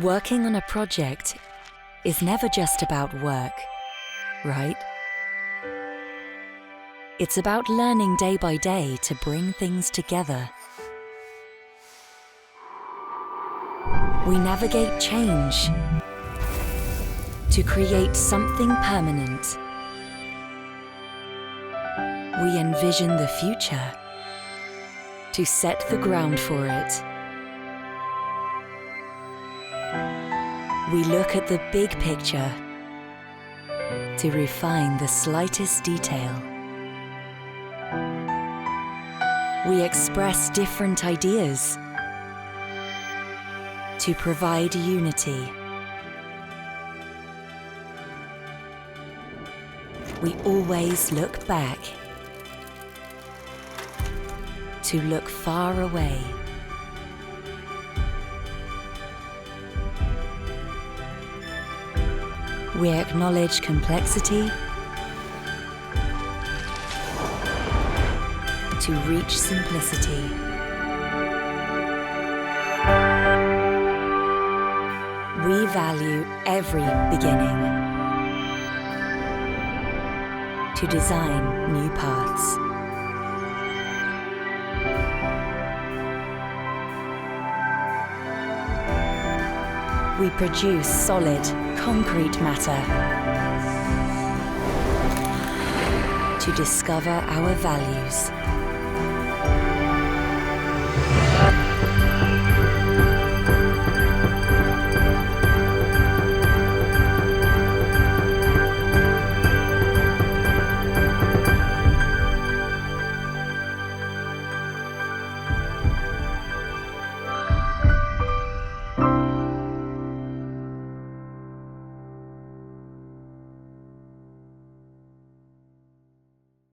Working on a project is never just about work, right? It's about learning day by day to bring things together. We navigate change to create something permanent. We envision the future to set the ground for it. We look at the big picture to refine the slightest detail. We express different ideas to provide unity. We always look back to look far away. We acknowledge complexity to reach simplicity. We value every beginning to design new paths. We produce solid, concrete matter to discover our values.